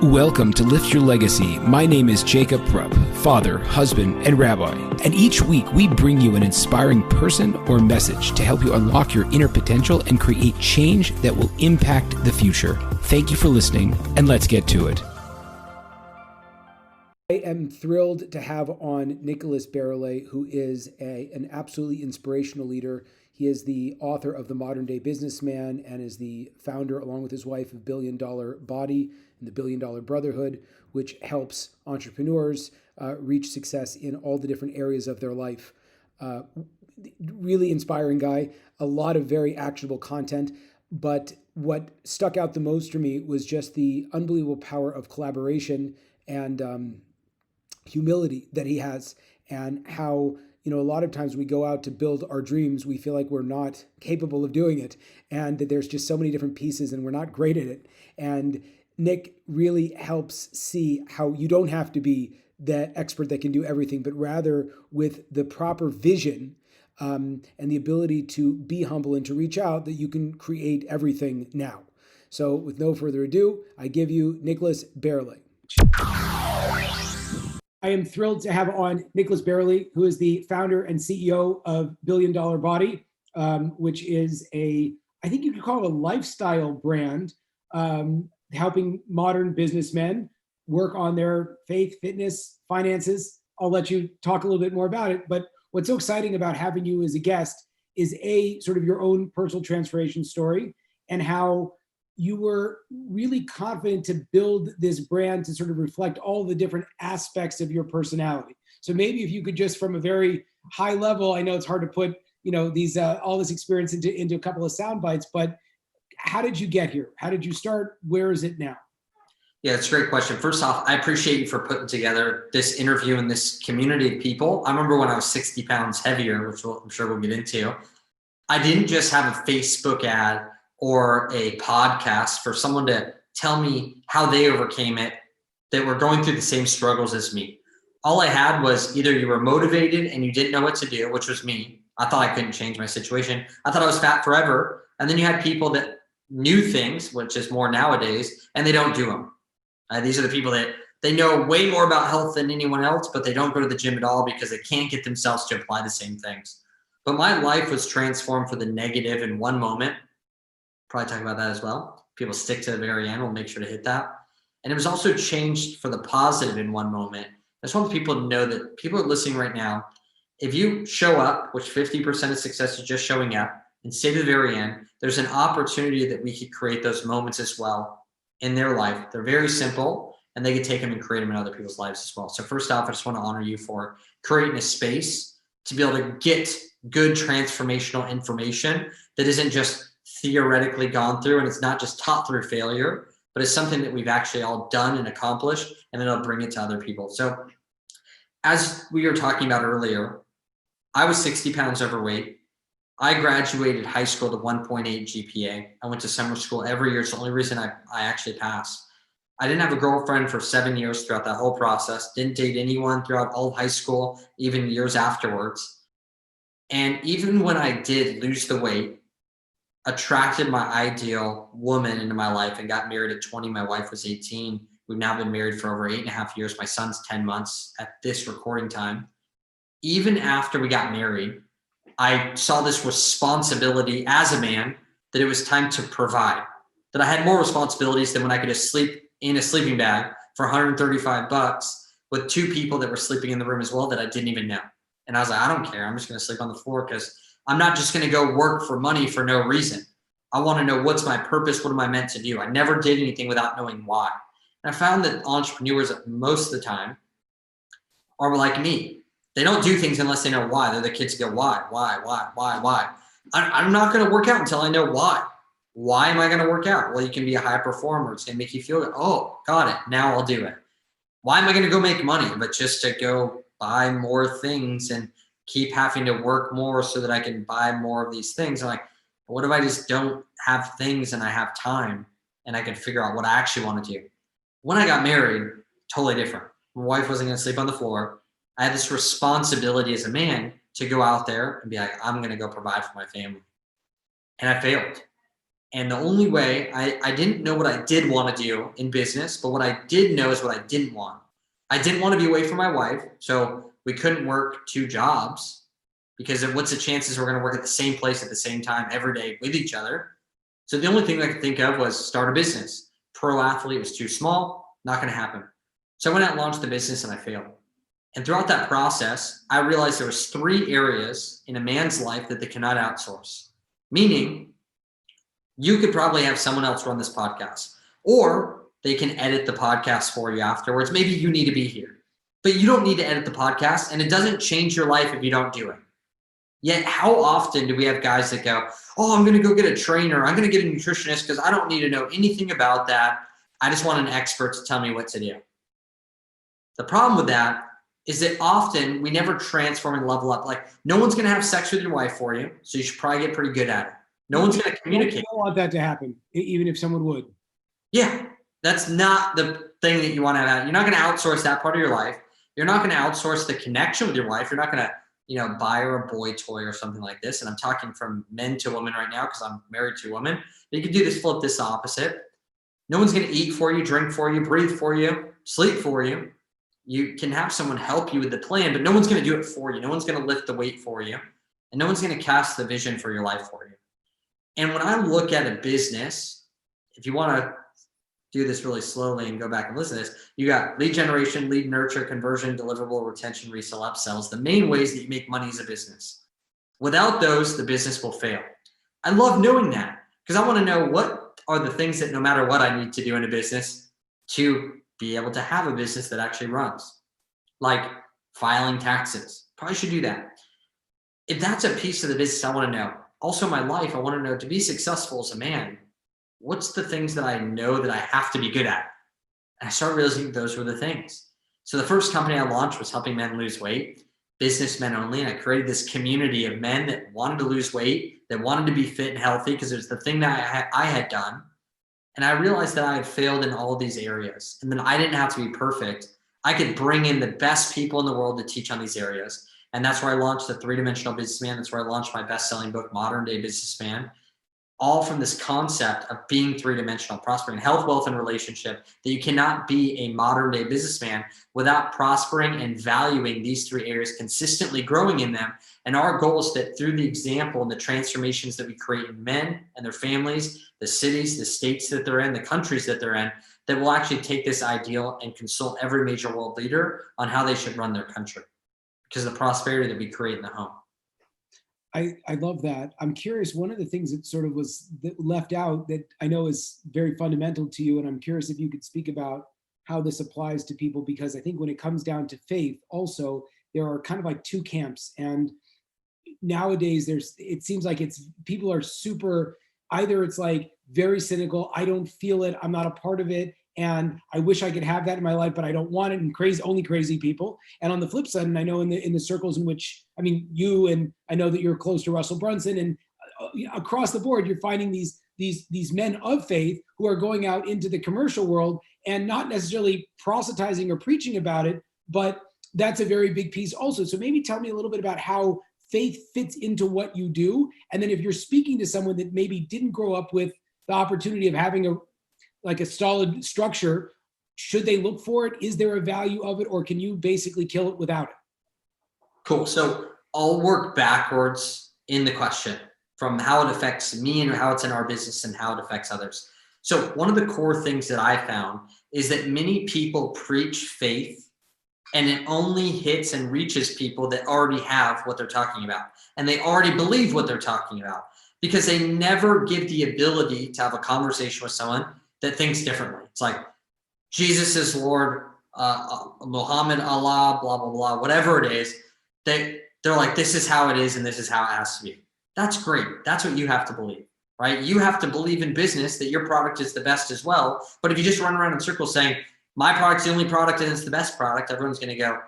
Welcome to Lift Your Legacy. My name is Jacob Prupp, father, husband, and rabbi. And each week we bring you an inspiring person or message to help you unlock your inner potential and create change that will impact the future. Thank you for listening, and let's get to it. I am thrilled to have on Nicholas Bayerle, who is an absolutely inspirational leader. He is the author of The Modern Day Businessman and is the founder, along with his wife, of $1 Billion Body and the $1 Billion Brotherhood, which helps entrepreneurs reach success in all the different areas of their life. Really inspiring guy, a lot of very actionable content. But what stuck out the most for me was just the unbelievable power of collaboration and humility that he has, and how, a lot of times we go out to build our dreams, we feel like we're not capable of doing it, and that there's just so many different pieces and we're not great at it. And Nick really helps see how you don't have to be that expert that can do everything, but rather with the proper vision and the ability to be humble and to reach out, that you can create everything now. So with no further ado, I give you Nicholas Bayerle. I am thrilled to have on Nicholas Bayerle, who is the founder and CEO of $1 Billion Body, which is I think you could call it a lifestyle brand, helping modern businessmen work on their faith, fitness, finances. I'll let you talk a little bit more about it. But what's so exciting about having you as a guest is sort of your own personal transformation story, and how you were really confident to build this brand to sort of reflect all the different aspects of your personality. So maybe if you could just, from a very high level, I know it's hard to put, these all this experience into a couple of sound bites, but how did you get here? How did you start? Where is it now? Yeah, it's a great question. First off, I appreciate you for putting together this interview and this community of people. I remember when I was 60 pounds heavier, which I'm sure we'll get into, I didn't just have a Facebook ad or a podcast for someone to tell me how they overcame it, that were going through the same struggles as me. All I had was either you were motivated and you didn't know what to do, which was me. I thought I couldn't change my situation. I thought I was fat forever. And then you had people that knew things, which is more nowadays, and they don't do them. These are the people that they know way more about health than anyone else, but they don't go to the gym at all because they can't get themselves to apply the same things. But my life was transformed for the negative in one moment. Probably talk about that as well. People stick to the very end. We'll make sure to hit that. And it was also changed for the positive in one moment. I just want people to know that people are listening right now. If you show up, which 50% of success is just showing up, and stay to the very end, there's an opportunity that we could create those moments as well in their life. They're very simple, and they can take them and create them in other people's lives as well. So first off, I just want to honor you for creating a space to be able to get good transformational information that isn't just theoretically gone through, and it's not just taught through failure, but it's something that we've actually all done and accomplished, and then I'll bring it to other people. So as we were talking about earlier, I was 60 pounds overweight. I graduated high school to 1.8 GPA. I went to summer school every year. It's the only reason I actually passed. I didn't have a girlfriend for 7 years throughout that whole process. Didn't date anyone throughout all of high school, even years afterwards. And even when I did lose the weight, attracted my ideal woman into my life and got married at 20. My wife was 18. We've now been married for over 8.5 years. My son's 10 months at this recording time. Even after we got married, I saw this responsibility as a man that it was time to provide, that I had more responsibilities than when I could just sleep in a sleeping bag for $135 with two people that were sleeping in the room as well that I didn't even know. And I was like, I don't care. I'm just going to sleep on the floor because I'm not just going to go work for money for no reason. I want to know what's my purpose. What am I meant to do? I never did anything without knowing why. And I found that entrepreneurs most of the time are like me. They don't do things unless they know why. They're the kids who go, why? I'm not going to work out until I know why. Why am I going to work out? Well, you can be a high performer. It's going to make you feel good. Oh, got it. Now I'll do it. Why am I going to go make money? But just to go buy more things and keep having to work more so that I can buy more of these things. I'm like, what if I just don't have things and I have time and I can figure out what I actually want to do? When I got married, totally different. My wife wasn't going to sleep on the floor. I had this responsibility as a man to go out there and be like, I'm going to go provide for my family. And I failed. And the only way I didn't know what I did want to do in business, but what I did know is what I didn't want. I didn't want to be away from my wife. So we couldn't work 2 jobs because of what's the chances we're going to work at the same place at the same time every day with each other. So the only thing I could think of was start a business. Pro athlete was too small, not going to happen. So I went out and launched the business and I failed. And throughout that process, I realized there was 3 areas in a man's life that they cannot outsource. Meaning, you could probably have someone else run this podcast, or they can edit the podcast for you afterwards. Maybe you need to be here, but you don't need to edit the podcast, and it doesn't change your life if you don't do it. Yet, how often do we have guys that go, oh, I'm going to go get a trainer. I'm going to get a nutritionist because I don't need to know anything about that. I just want an expert to tell me what to do. The problem with that is that often we never transform and level up. Like, no one's going to have sex with your wife for you, so you should probably get pretty good at it. No one's going to communicate. You don't want that to happen, even if someone would. Yeah, that's not the thing that you want to have. You're not going to outsource that part of your life. You're not going to outsource the connection with your wife. You're not going to, buy her a boy toy or something like this. And I'm talking from men to women right now because I'm married to a woman. You can do this, flip this opposite. No one's going to eat for you, drink for you, breathe for you, sleep for you. You can have someone help you with the plan, but no one's going to do it for you. No one's going to lift the weight for you. And no one's going to cast the vision for your life for you. And when I look at a business, if you want to do this really slowly and go back and listen to this, you got lead generation, lead nurture, conversion, deliverable, retention, resell, upsells, the main ways that you make money as a business. Without those, the business will fail. I love knowing that because I want to know what are the things that no matter what I need to do in a business to be able to have a business that actually runs, like filing taxes. Probably should do that. If that's a piece of the business I want to know. Also, my life, I want to know to be successful as a man, what's the things that I know that I have to be good at? And I started realizing those were the things. So the first company I launched was helping men lose weight, businessmen only. And I created this community of men that wanted to lose weight, that wanted to be fit and healthy because it was the thing that I had done. And I realized that I had failed in all of these areas. And then I didn't have to be perfect. I could bring in the best people in the world to teach on these areas. And that's where I launched the 3-Dimensional Businessman. That's where I launched my best-selling book, Modern Day Businessman, all from this concept of being 3-dimensional, prospering health, wealth, and relationship, that you cannot be a modern day businessman without prospering and valuing these 3 areas, consistently growing in them. And our goal is that through the example and the transformations that we create in men and their families, the cities, the states that they're in, the countries that they're in, that we'll actually take this ideal and consult every major world leader on how they should run their country. Because of the prosperity that we create in the home. I love that. I'm curious, one of the things that sort of was left out that I know is very fundamental to you, and I'm curious if you could speak about how this applies to people, because I think when it comes down to faith, also, there are kind of like 2 camps. And nowadays, it seems like people are super, either it's like very cynical, I don't feel it, I'm not a part of it, and I wish I could have that in my life, but I don't want it, and only crazy people. And on the flip side, and I know in the circles in which, I mean, you, and I know that you're close to Russell Brunson, and across the board, you're finding these men of faith who are going out into the commercial world and not necessarily proselytizing or preaching about it, but that's a very big piece also. So maybe tell me a little bit about how faith fits into what you do. And then if you're speaking to someone that maybe didn't grow up with the opportunity of having a solid structure, should they look for it? Is there a value of it, or can you basically kill it without it? Cool. So I'll work backwards in the question from how it affects me and how it's in our business and how it affects others. So one of the core things that I found is that many people preach faith and it only hits and reaches people that already have what they're talking about. And they already believe what they're talking about because they never give the ability to have a conversation with someone that thinks differently. It's like, Jesus is Lord, Muhammad, Allah, blah, blah, blah, whatever it is. They're like, this is how it is and this is how it has to be. That's great. That's what you have to believe, right? You have to believe in business that your product is the best as well. But if you just run around in circles saying, my product's the only product and it's the best product, everyone's going to go,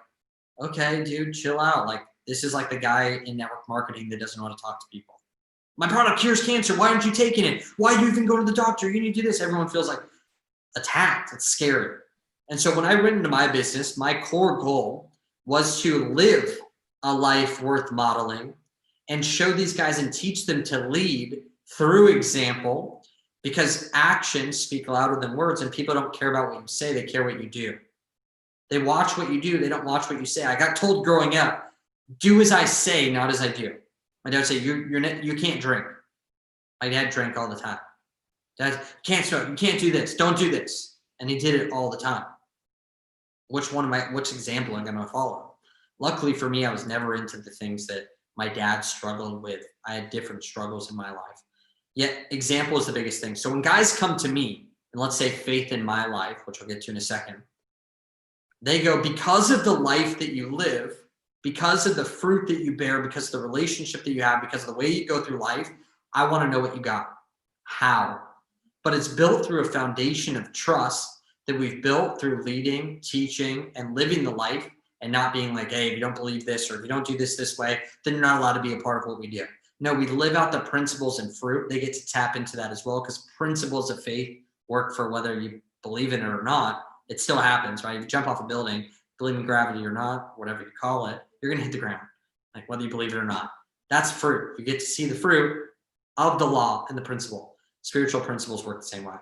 okay, dude, chill out. Like, this is like the guy in network marketing that doesn't want to talk to people. My product cures cancer. Why aren't you taking it? Why do you even go to the doctor? You need to do this. Everyone feels like attacked. It's scary. And so when I went into my business, my core goal was to live a life worth modeling and show these guys and teach them to lead through example because actions speak louder than words, and people don't care about what you say, they care what you do. They watch what you do, they don't watch what you say. I got told growing up, do as I say, not as I do. My dad would say, you can't drink. My dad drank all the time. Dad, can't smoke, you can't do this, don't do this. And he did it all the time. Which example am I going to follow? Luckily for me, I was never into the things that my dad struggled with. I had different struggles in my life. Yet example is the biggest thing. So when guys come to me, and let's say faith in my life, which I'll get to in a second, they go, because of the life that you live, because of the fruit that you bear, because of the relationship that you have, because of the way you go through life, I want to know what you got. How? But it's built through a foundation of trust that we've built through leading, teaching, and living the life, and not being like, hey, if you don't believe this, or if you don't do this way, then you're not allowed to be a part of what we do. No, we live out the principles and fruit. They get to tap into that as well, because principles of faith work for whether you believe in it or not. It still happens, right? If you jump off a building, believe in gravity or not, whatever you call it, you're going to hit the ground, like whether you believe it or not. That's fruit. You get to see the fruit of the law and the principle. Spiritual principles work the same way.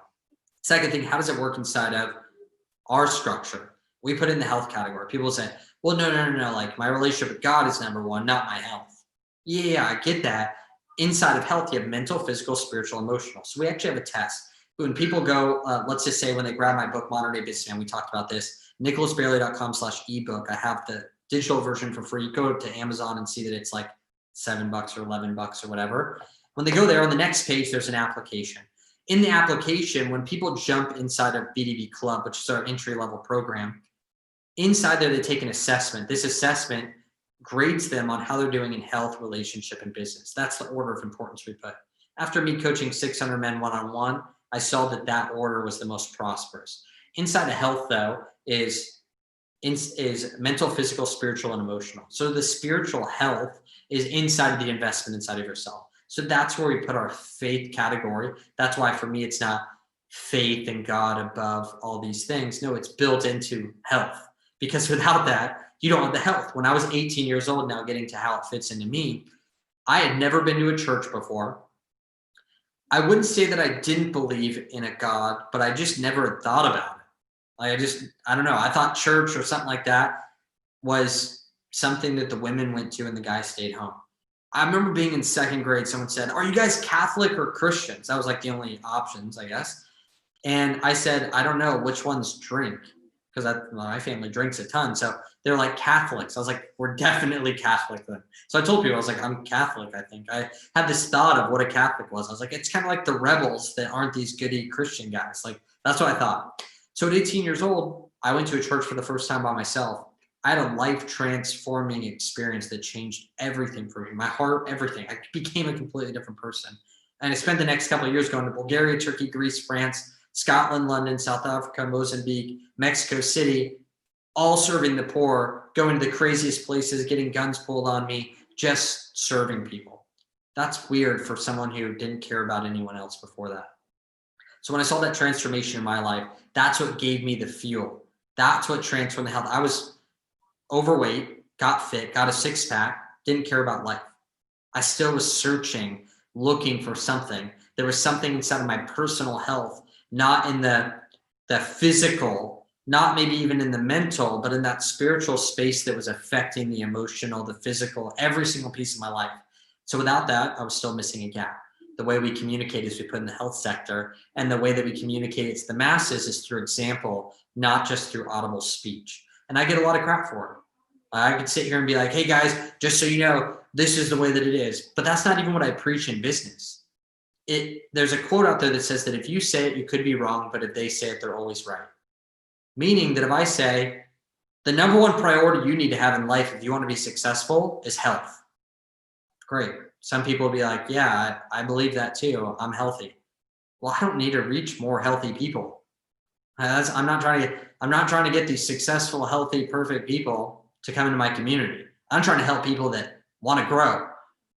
Second thing, how does it work inside of our structure? We put it in the health category. People say, well, no. Like my relationship with God is number one, not my health. Yeah, I get that. Inside of health, you have mental, physical, spiritual, emotional. So we actually have a test. When people go, let's just say when they grab my book, Modern Day Businessman, we talked about this, nicholasbayerle.com/ebook. I have the digital version for free. Go to Amazon and see that it's like $7 or $11 or whatever. When they go there, on the next page, there's an application. In the application, when people jump inside of BDB Club, which is our entry-level program, inside there, they take an assessment. This assessment grades them on how they're doing in health, relationship, and business. That's the order of importance we put. After me coaching 600 men one-on-one, I saw that that order was the most prosperous. Inside of health, though, is mental, physical, spiritual, and emotional. So the spiritual health is inside of the investment inside of yourself. So that's where we put our faith category. That's why for me, it's not faith in God above all these things. No, it's built into health, because without that, you don't have the health. When I was 18 years old, now getting to how it fits into me, I had never been to a church before. I wouldn't say that I didn't believe in a God, but I just never thought about it. Like I don't know. I thought church or something like that was something that the women went to and the guys stayed home. I remember being in second grade, someone said, are you guys Catholic or Christians? That was like the only options, I guess. And I said, I don't know which ones drink, because my family drinks a ton. So they're like Catholics. I was like, we're definitely Catholic then. So I told people, I was like, I'm Catholic, I think. I had this thought of what a Catholic was. I was like, it's kind of like the rebels that aren't these goody Christian guys. Like, that's what I thought. So at 18 years old, I went to a church for the first time by myself. I had a life transforming experience that changed everything for me. My heart, everything. I became a completely different person. And I spent the next couple of years going to Bulgaria, Turkey, Greece, France, Scotland, London, South Africa, Mozambique, Mexico City, all serving the poor, going to the craziest places, getting guns pulled on me, just serving people. That's weird for someone who didn't care about anyone else before that. So when I saw that transformation in my life, that's what gave me the fuel. That's what transformed the health. I was overweight, got fit, got a six-pack, didn't care about life. I still was searching, looking for something. There was something inside of my personal health, not in the physical, not maybe even in the mental, but in that spiritual space that was affecting the emotional, the physical, every single piece of my life. So without that, I was still missing a gap. The way we communicate is we put in the health sector, and the way that we communicate it to the masses is through example, not just through audible speech. And I get a lot of crap for it. I could sit here and be like, hey guys, just so you know, this is the way that it is. But that's not even what I preach in business. There's a quote out there that says that if you say it, you could be wrong, but if they say it, they're always right. Meaning that if I say the number one priority you need to have in life if you want to be successful is health. Great. Some people will be like, yeah, I believe that too. I'm healthy. Well, I don't need to reach more healthy people. I'm not trying to get these successful, healthy, perfect people to come into my community. I'm trying to help people that want to grow.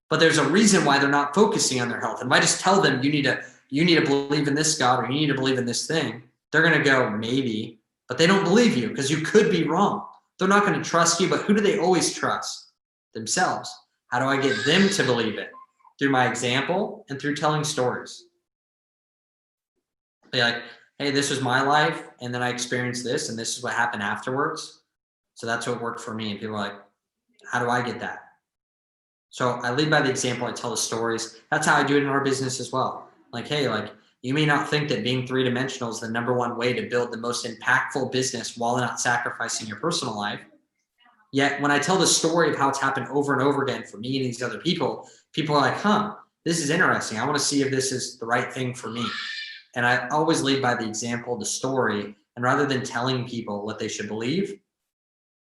But there's a reason why they're not focusing on their health. And if I just tell them you need to believe in this God, or you need to believe in this thing, they're going to go, maybe, but they don't believe you because you could be wrong. They're not going to trust you, but who do they always trust? Themselves. How do I get them to believe it? Through my example and through telling stories. Be like, hey, this was my life, and then I experienced this, and this is what happened afterwards. So that's what worked for me. And people are like, how do I get that? So I lead by the example. I tell the stories. That's how I do it in our business as well. Like, hey, like you may not think that being three-dimensional is the number one way to build the most impactful business while not sacrificing your personal life. Yet when I tell the story of how it's happened over and over again for me and these other people, people are like, huh, this is interesting. I want to see if this is the right thing for me. And I always lead by the example, the story. And rather than telling people what they should believe,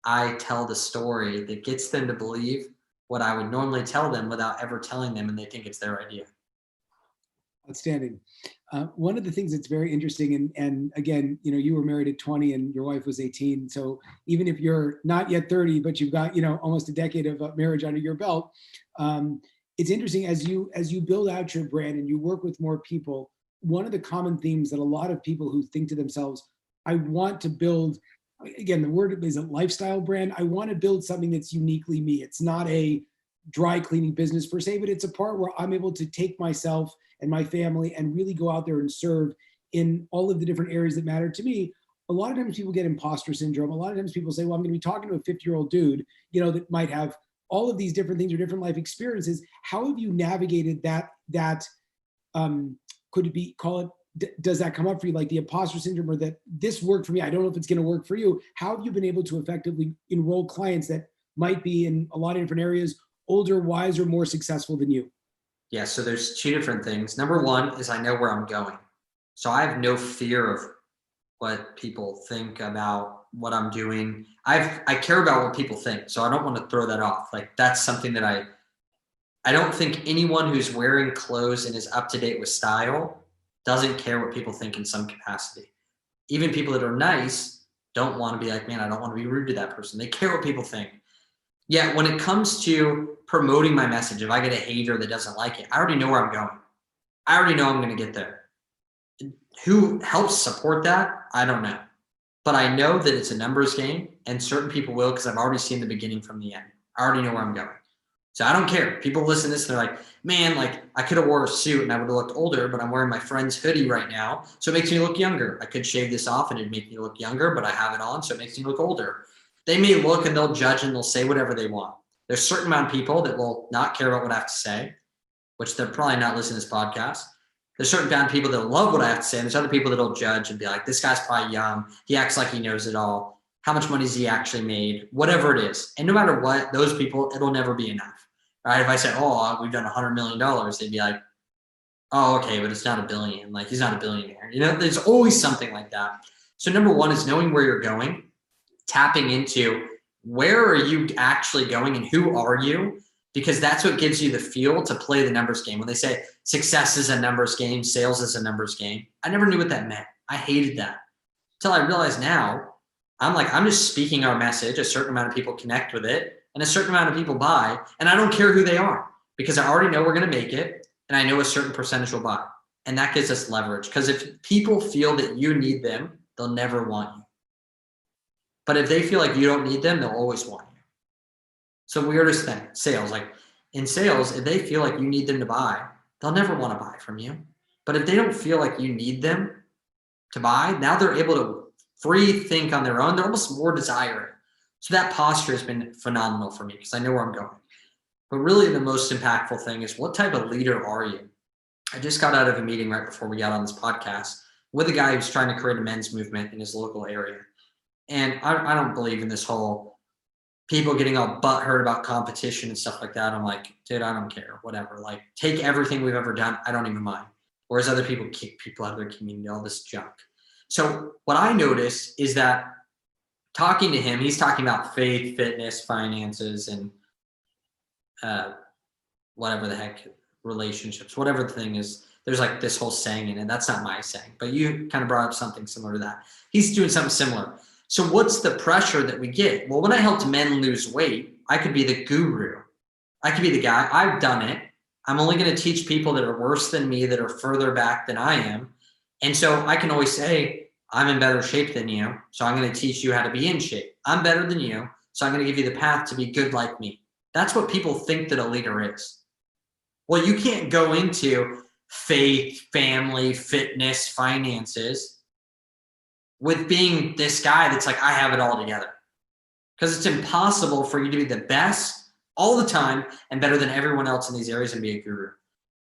I tell the story that gets them to believe what I would normally tell them without ever telling them, and they think it's their idea. Outstanding. One of the things that's very interesting, and again, you were married at 20 and your wife was 18. So even if you're not yet 30, but you've got, almost a decade of marriage under your belt, it's interesting as you build out your brand and you work with more people. One of the common themes that a lot of people who think to themselves, I want to build, again, the word is a lifestyle brand. I want to build something that's uniquely me. It's not a dry cleaning business per se, but it's a part where I'm able to take myself and my family and really go out there and serve in all of the different areas that matter to me. A lot of times people get imposter syndrome. A lot of times people say, well, I'm going to be talking to a 50-year-old dude, that might have all of these different things or different life experiences. How have you navigated that could it be, call it, does that come up for you, like the imposter syndrome, or that this worked for me, I don't know if it's going to work for you? How have you been able to effectively enroll clients that might be in a lot of different areas, older, wiser, more successful than you? Yeah, so there's two different things. Number one is I know where I'm going. So I have no fear of what people think about what I'm doing. I care about what people think. So I don't want to throw that off. Like that's something that I don't think anyone who's wearing clothes and is up to date with style doesn't care what people think in some capacity. Even people that are nice don't want to be like, man, I don't want to be rude to that person. They care what people think. Yeah, when it comes to promoting my message, if I get a hater that doesn't like it, I already know where I'm going. I already know I'm going to get there. Who helps support that? I don't know. But I know that it's a numbers game, and certain people will because I've already seen the beginning from the end. I already know where I'm going. So I don't care. People listen to this and they're like, man, like I could have wore a suit and I would have looked older, but I'm wearing my friend's hoodie right now. So it makes me look younger. I could shave this off and it'd make me look younger, but I have it on. So it makes me look older. They may look and they'll judge and they'll say whatever they want. There's a certain amount of people that will not care about what I have to say, which they're probably not listening to this podcast. There's certain amount of people that love what I have to say. And there's other people that'll judge and be like, this guy's probably young. He acts like he knows it all. How much money has he actually made? Whatever it is. And no matter what, those people, it'll never be enough. Right? If I say, oh, we've done $100 million, they'd be like, oh, okay, but it's not a billion. Like he's not a billionaire. There's always something like that. So number one is knowing where you're going, tapping into where are you actually going and who are you? Because that's what gives you the feel to play the numbers game. When they say success is a numbers game, sales is a numbers game, I never knew what that meant. I hated that until I realized now, I'm just speaking our message. A certain amount of people connect with it and a certain amount of people buy. And I don't care who they are because I already know we're going to make it. And I know a certain percentage will buy. And that gives us leverage because if people feel that you need them, they'll never want you. But if they feel like you don't need them, they'll always want you. So weirdest thing, sales. Like in sales, if they feel like you need them to buy, they'll never want to buy from you. But if they don't feel like you need them to buy, now they're able to free think on their own. They're almost more desiring. So that posture has been phenomenal for me because I know where I'm going. But really the most impactful thing is what type of leader are you? I just got out of a meeting right before we got on this podcast with a guy who's trying to create a men's movement in his local area. And I don't believe in this whole people getting all butthurt about competition and stuff like that. I'm like, dude, I don't care, whatever. Like take everything we've ever done. I don't even mind. Whereas other people kick people out of their community, all this junk. So what I noticed is that talking to him, he's talking about faith, fitness, finances, and whatever the heck, relationships, whatever the thing is. There's like this whole saying in it. That's not my saying, but you kind of brought up something similar to that. He's doing something similar. So what's the pressure that we get? Well, when I helped men lose weight, I could be the guru. I could be the guy. I've done it. I'm only going to teach people that are worse than me, that are further back than I am. And so I can always say, I'm in better shape than you, so I'm going to teach you how to be in shape. I'm better than you, so I'm going to give you the path to be good like me. That's what people think that a leader is. Well, you can't go into faith, family, fitness, finances, with being this guy that's like, I have it all together. Because it's impossible for you to be the best all the time and better than everyone else in these areas and be a guru.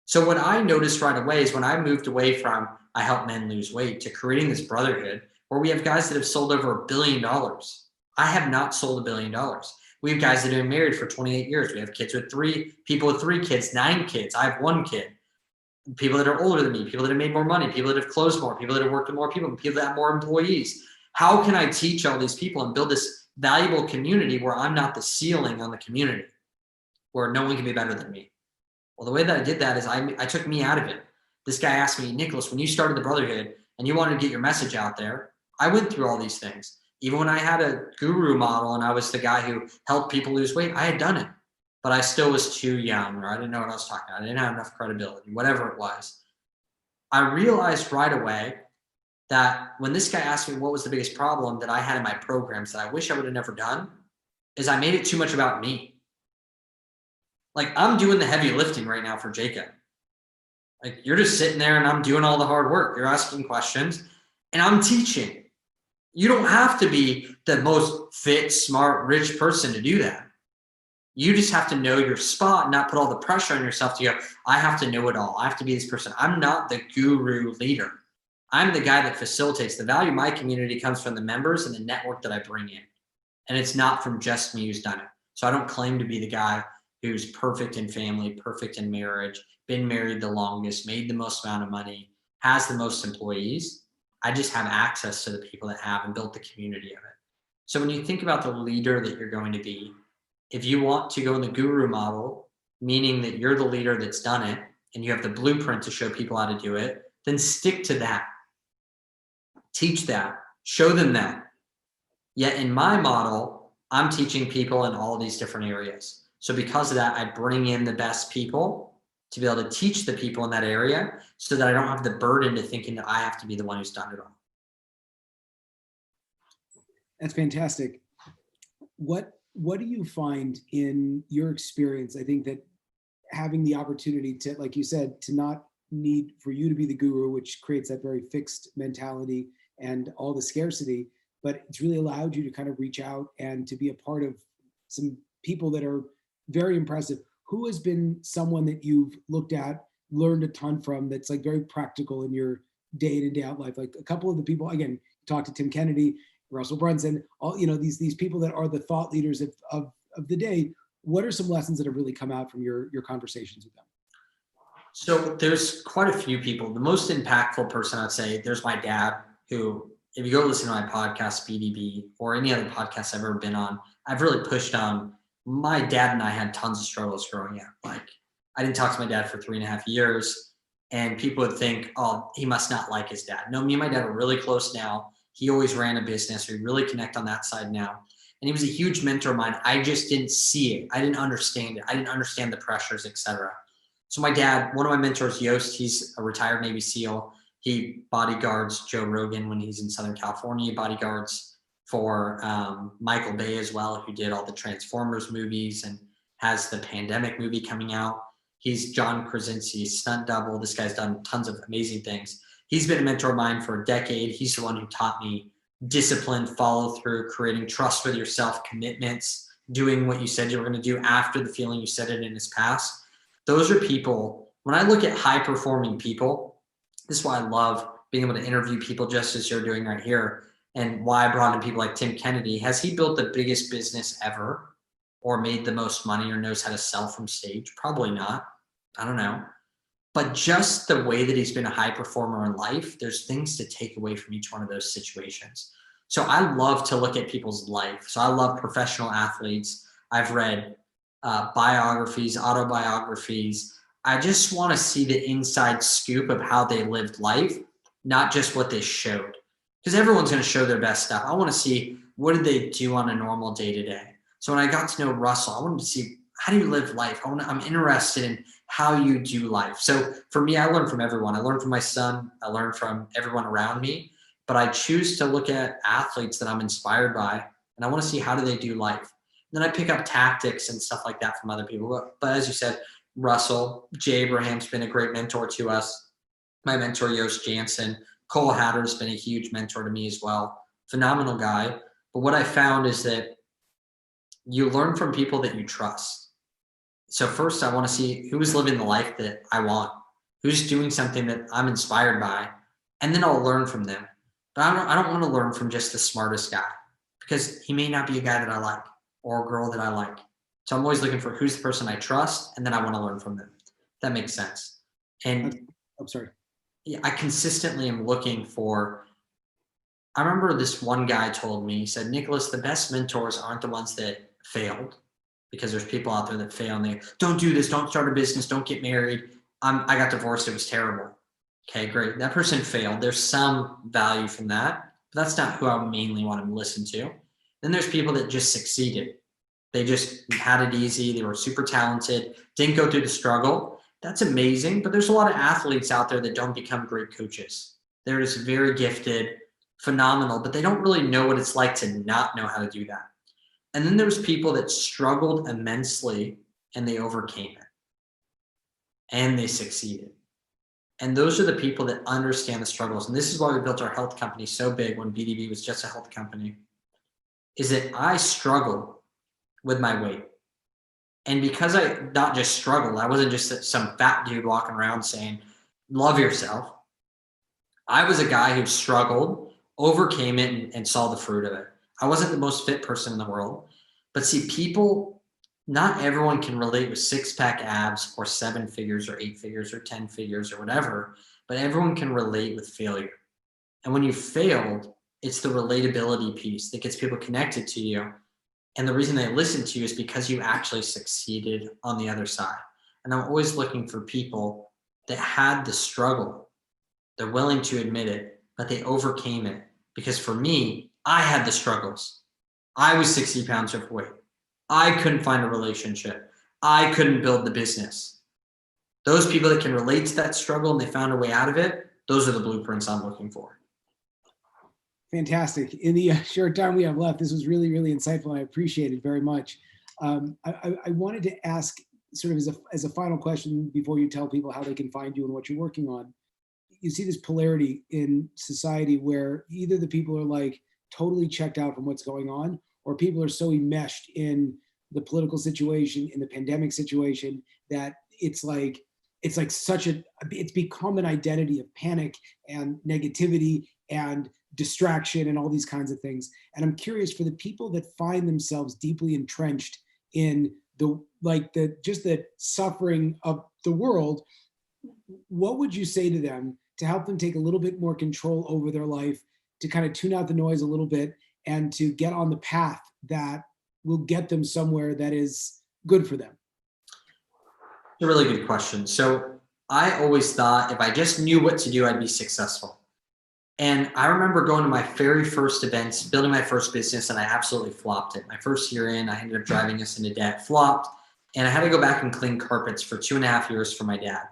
So what I noticed right away is when I moved away from I help men lose weight to creating this brotherhood where we have guys that have sold over $1 billion. I have not sold $1 billion. We have guys that have been married for 28 years. We have kids with people with 3 kids, 9 kids. I have 1 kid. People that are older than me, people that have made more money, people that have closed more, people that have worked with more people, people that have more employees. How can I teach all these people and build this valuable community where I'm not the ceiling on the community, where no one can be better than me? Well, the way that I did that is I took me out of it. This guy asked me, Nicholas, when you started the Brotherhood and you wanted to get your message out there, I went through all these things. Even when I had a guru model and I was the guy who helped people lose weight, I had done it, but I still was too young, or I didn't know what I was talking about. I didn't have enough credibility, whatever it was. I realized right away that when this guy asked me what was the biggest problem that I had in my programs that I wish I would have never done, is I made it too much about me. Like, I'm doing the heavy lifting right now for Jacob. Like, you're just sitting there and I'm doing all the hard work. You're asking questions and I'm teaching. You don't have to be the most fit, smart, rich person to do that. You just have to know your spot and not put all the pressure on yourself to go, I have to know it all. I have to be this person. I'm not the guru leader. I'm the guy that facilitates. The value of my community comes from the members and the network that I bring in. And it's not from just me who's done it. So I don't claim to be the guy who's perfect in family, perfect in marriage, been married the longest, made the most amount of money, has the most employees. I just have access to the people that have and built the community of it. So when you think about the leader that you're going to be, if you want to go in the guru model, meaning that you're the leader that's done it and you have the blueprint to show people how to do it, then stick to that. Teach that. Show them that. Yet in my model, I'm teaching people in all these different areas. So because of that, I bring in the best people to be able to teach the people in that area so that I don't have the burden to thinking that I have to be the one who's done it all. That's fantastic. What do you find in your experience? I think that having the opportunity to, like you said, to not need for you to be the guru, which creates that very fixed mentality and all the scarcity, but it's really allowed you to kind of reach out and to be a part of some people that are very impressive. Who has been someone that you've looked at, learned a ton from, that's like very practical in your day in and day out life? Like a couple of the people, again, talk to Tim Kennedy, Russell Brunson, all, you know, these people that are the thought leaders of the day. What are some lessons that have really come out from your conversations with them? So there's quite a few people. The most impactful person I'd say, there's my dad, who, if you go listen to my podcast, BDB, or any other podcast I've ever been on, I've really pushed on. My dad and I had tons of struggles growing up. Like, I didn't talk to my dad for 3.5 years, and people would think, oh, he must not like his dad. No, me and my dad are really close now. He always ran a business. We really connect on that side now. And he was a huge mentor of mine. I just didn't see it. I didn't understand it. I didn't understand the pressures, etc. So my dad, one of my mentors, Yost, he's a retired Navy SEAL. He bodyguards Joe Rogan when he's in Southern California, bodyguards for Michael Bay as well, who did all the Transformers movies and has the Pandemic movie coming out. He's John Krasinski's stunt double. This guy's done tons of amazing things. He's been a mentor of mine for a decade. He's the one who taught me discipline, follow through, creating trust with yourself, commitments, doing what you said you were going to do after the feeling you said it in his past. Those are people, when I look at high performing people, this is why I love being able to interview people just as you're doing right here, and why I brought in people like Tim Kennedy. Has he built the biggest business ever or made the most money or knows how to sell from stage? Probably not. I don't know. But just the way that he's been a high performer in life, there's things to take away from each one of those situations. So I love to look at people's life. So I love professional athletes. I've read biographies, autobiographies. I just want to see the inside scoop of how they lived life, not just what they showed. Because everyone's going to show their best stuff. I want to see, what did they do on a normal day to day? So when I got to know Russell, I wanted to see, how do you live life? I'm interested in how you do life. So for me, I learn from everyone. I learn from my son. I learn from everyone around me. But I choose to look at athletes that I'm inspired by, and I want to see, how do they do life? And then I pick up tactics and stuff like that from other people. But as you said, Russell. Jay Abraham's been a great mentor to us. My mentor, Yost Jansen. Cole Hatter's been a huge mentor to me as well. Phenomenal guy. But what I found is that you learn from people that you trust. So first, I want to see who is living the life that I want, who's doing something that I'm inspired by, and then I'll learn from them. But I don't want to learn from just the smartest guy, because he may not be a guy that I like or a girl that I like. So I'm always looking for who's the person I trust, and then I want to learn from them. That makes sense. And I'm sorry. yeah, I consistently am looking for. I remember this one guy told me, he said, Nicholas, the best mentors aren't the ones that failed, because there's people out there that fail and they don't do this, don't start a business, don't get married. I got divorced, it was terrible. Okay, great. That person failed. There's some value from that, but that's not who I mainly want to listen to. Then there's people that just succeeded. They just had it easy. They were super talented, didn't go through the struggle. That's amazing, but there's a lot of athletes out there that don't become great coaches. They're just very gifted, phenomenal, but they don't really know what it's like to not know how to do that. And then there's people that struggled immensely and they overcame it and they succeeded. And those are the people that understand the struggles. And this is why we built our health company so big when BDB was just a health company, is that I struggled with my weight. And because I not just struggled, I wasn't just some fat dude walking around saying, love yourself. I was a guy who struggled, overcame it, and saw the fruit of it. I wasn't the most fit person in the world. But see, people, not everyone can relate with six-pack abs or 7 figures or 8 figures or 10 figures or whatever, but everyone can relate with failure. And when you failed, it's the relatability piece that gets people connected to you. And the reason they listen to you is because you actually succeeded on the other side. And I'm always looking for people that had the struggle. They're willing to admit it, but they overcame it. Because for me, I had the struggles. I was 60 pounds overweight. I couldn't find a relationship. I couldn't build the business. Those people that can relate to that struggle and they found a way out of it, those are the blueprints I'm looking for. Fantastic. In the short time we have left, this was really, really insightful, and I appreciate it very much. I wanted to ask, sort of as a final question before you tell people how they can find you and what you're working on. You see this polarity in society where either the people are like totally checked out from what's going on, or people are so enmeshed in the political situation, in the pandemic situation, that it's like it's become an identity of panic and negativity and distraction and all these kinds of things. And I'm curious, for the people that find themselves deeply entrenched in the suffering of the world, what would you say to them to help them take a little bit more control over their life, to kind of tune out the noise a little bit and to get on the path that will get them somewhere that is good for them? It's a really good question. So I always thought if I just knew what to do, I'd be successful. And I remember going to my very first events, building my first business, and I absolutely flopped it. My first year in, I ended up driving us into debt, flopped, and I had to go back and clean carpets for 2.5 years for my dad.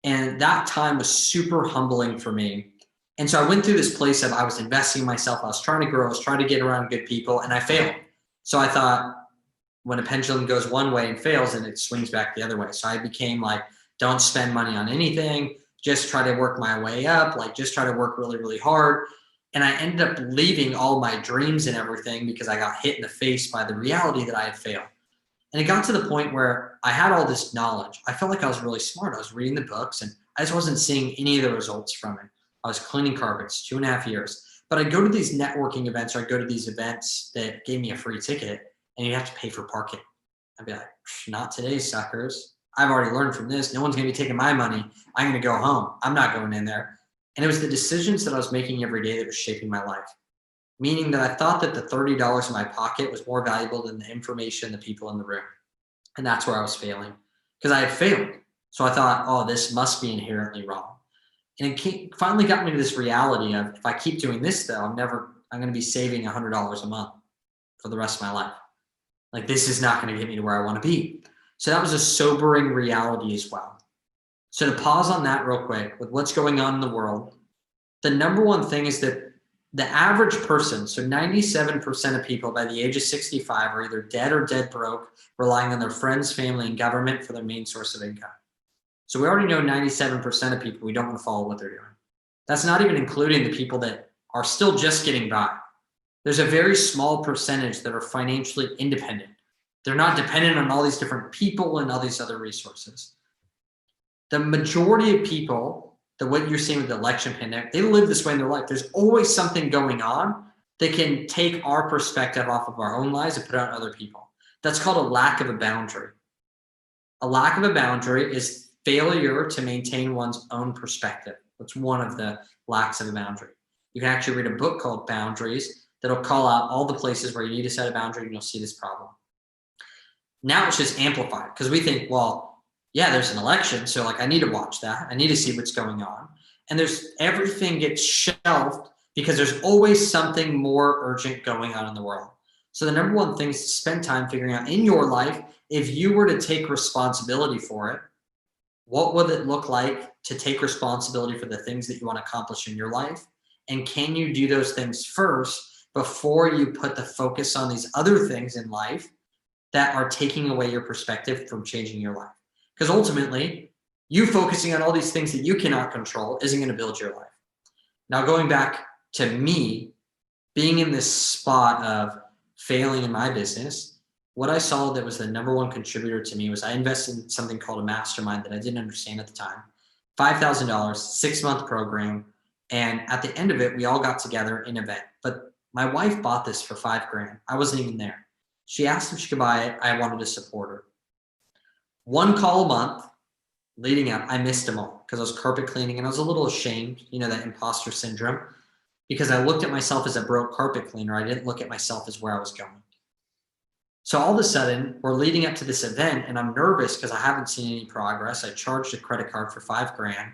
And that time was super humbling for me. And so I went through this place of I was investing in myself. I was trying to grow. I was trying to get around good people, and I failed. So I thought when a pendulum goes one way and fails, and it swings back the other way. So I became like, don't spend money on anything. Just try to work my way up. Like just try to work really, really hard. And I ended up leaving all my dreams and everything because I got hit in the face by the reality that I had failed. And it got to the point where I had all this knowledge. I felt like I was really smart. I was reading the books and I just wasn't seeing any of the results from it. I was cleaning carpets 2.5 years. But I'd go to these networking events, or I'd go to these events that gave me a free ticket and you have to pay for parking. I'd be like, not today, suckers. I've already learned from this. No one's going to be taking my money. I'm going to go home. I'm not going in there. And it was the decisions that I was making every day that was shaping my life. Meaning that I thought that the $30 in my pocket was more valuable than the information, the people in the room. And that's where I was failing, because I had failed. So I thought, oh, this must be inherently wrong. And it finally got me to this reality of, if I keep doing this, though, I'm going to be saving $100 a month for the rest of my life. Like, this is not going to get me to where I want to be. So that was a sobering reality as well. So to pause on that real quick with what's going on in the world, the number one thing is that The average person, so 97% of people by the age of 65 are either dead or dead broke, relying on their friends, family, and government for their main source of income. So we already know 97% of people, we don't want to follow what they're doing. That's not even including the people that are still just getting by. There's a very small percentage that are financially independent. They're not dependent on all these different people and all these other resources. The majority of people, what you're seeing with the election pandemic, they live this way in their life. There's always something going on that can take our perspective off of our own lives and put it on other people. That's called a lack of a boundary. A lack of a boundary is failure to maintain one's own perspective. That's one of the lacks of a boundary. You can actually read a book called Boundaries that'll call out all the places where you need to set a boundary and you'll see this problem. Now it's just amplified because we think, well, yeah, there's an election, so like I need to watch that. I need to see what's going on. And everything gets shelved because there's always something more urgent going on in the world. So the number one thing is to spend time figuring out in your life, if you were to take responsibility for it, what would it look like to take responsibility for the things that you want to accomplish in your life? And can you do those things first before you put the focus on these other things in life that are taking away your perspective from changing your life? Because ultimately, you focusing on all these things that you cannot control isn't going to build your life. Now, going back to me, being in this spot of failing in my business, what I saw that was the number one contributor to me was I invested in something called a mastermind that I didn't understand at the time. $5,000, 6-month program. And at the end of it, we all got together in an event. But my wife bought this for $5,000. I wasn't even there. She asked if she could buy it. I wanted to support her. One call a month leading up, I missed them all because I was carpet cleaning and I was a little ashamed, that imposter syndrome, because I looked at myself as a broke carpet cleaner. I didn't look at myself as where I was going. So all of a sudden, we're leading up to this event and I'm nervous because I haven't seen any progress. I charged a credit card for $5,000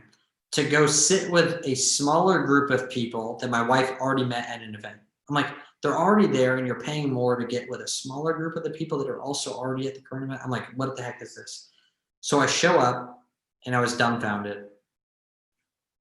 to go sit with a smaller group of people that my wife already met at an event. I'm like, they're already there and you're paying more to get with a smaller group of the people that are also already at the current event. I'm like, what the heck is this? So I show up and I was dumbfounded.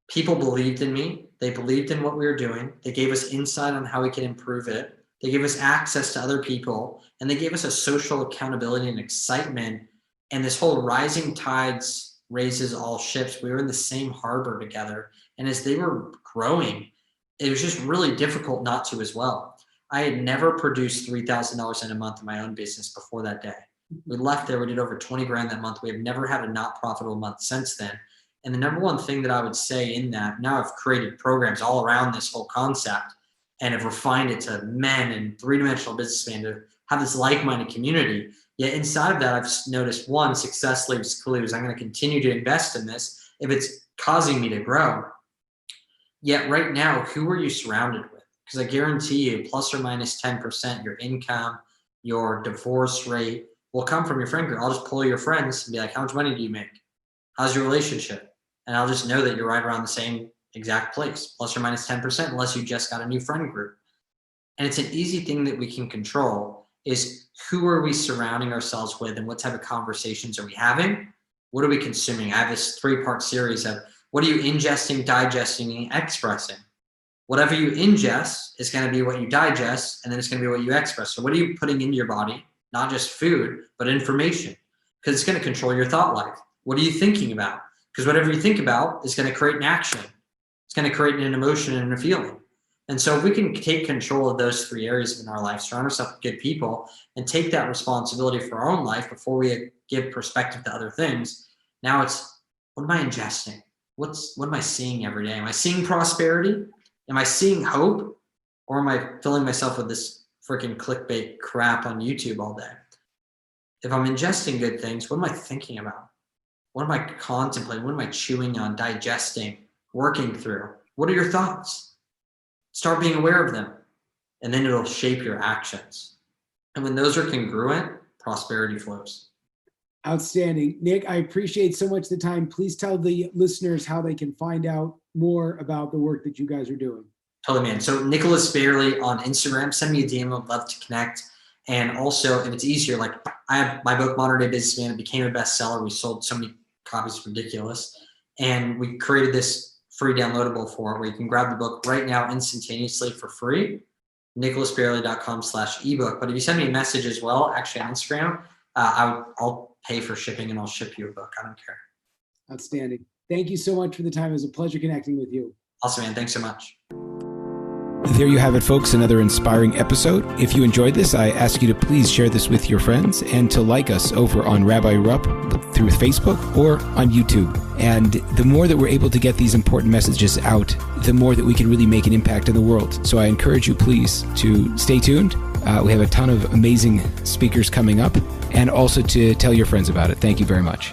People believed in me. They believed in what we were doing. They gave us insight on how we could improve it. They gave us access to other people and they gave us a social accountability and excitement. And this whole rising tides raises all ships. We were in the same harbor together. And as they were growing, it was just really difficult not to as well. I had never produced $3,000 in a month in my own business before that day. We left there, we did over 20 grand that month. We have never had a not profitable month since then. And the number one thing that I would say in that, now I've created programs all around this whole concept and have refined it to men and three-dimensional businessmen to have this like-minded community. Yet inside of that, I've noticed one, success leaves clues. I'm going to continue to invest in this if it's causing me to grow. Yet right now, who are you surrounded with? Because I guarantee you, plus or minus 10%, your income, your divorce rate will come from your friend group. I'll just pull your friends and be like, how much money do you make? How's your relationship? And I'll just know that you're right around the same exact place, plus or minus 10%, unless you just got a new friend group. And it's an easy thing that we can control is who are we surrounding ourselves with and what type of conversations are we having? What are we consuming? I have this 3-part series of what are you ingesting, digesting, and expressing? Whatever you ingest is going to be what you digest, and then it's going to be what you express. So what are you putting into your body? Not just food, but information, because it's going to control your thought life. What are you thinking about? Because whatever you think about is going to create an action. It's going to create an emotion and a feeling. And so if we can take control of those 3 areas in our life, surround ourselves with good people, and take that responsibility for our own life before we give perspective to other things, now it's, what am I ingesting? What am I seeing every day? Am I seeing prosperity? Am I seeing hope? Or am I filling myself with this freaking clickbait crap on YouTube all day? If I'm ingesting good things, what am I thinking about? What am I contemplating? What am I chewing on, digesting, working through? What are your thoughts? Start being aware of them, and then it'll shape your actions. And when those are congruent, prosperity flows. Outstanding. Nick, I appreciate so much the time. Please tell the listeners how they can find out more about the work that you guys are doing. Totally, man. So Nicholas Bayerle on Instagram, send me a DM. I'd love to connect. And also, if it's easier, like I have my book, Modern Day Businessman. It became a bestseller. We sold so many copies, ridiculous. And we created this free downloadable form where you can grab the book right now instantaneously for free. nicholasbayerle.com/ebook. But if you send me a message as well, actually on Instagram, I'll pay for shipping and I'll ship you a book. I don't care. Outstanding. Thank you so much for the time. It was a pleasure connecting with you. Awesome, man. Thanks so much. There you have it, folks, another inspiring episode. If you enjoyed this, I ask you to please share this with your friends and to like us over on Rabbi Rupp through Facebook or on YouTube. And the more that we're able to get these important messages out, the more that we can really make an impact in the world. So I encourage you, please, to stay tuned. We have a ton of amazing speakers coming up, and also to tell your friends about it. Thank you very much.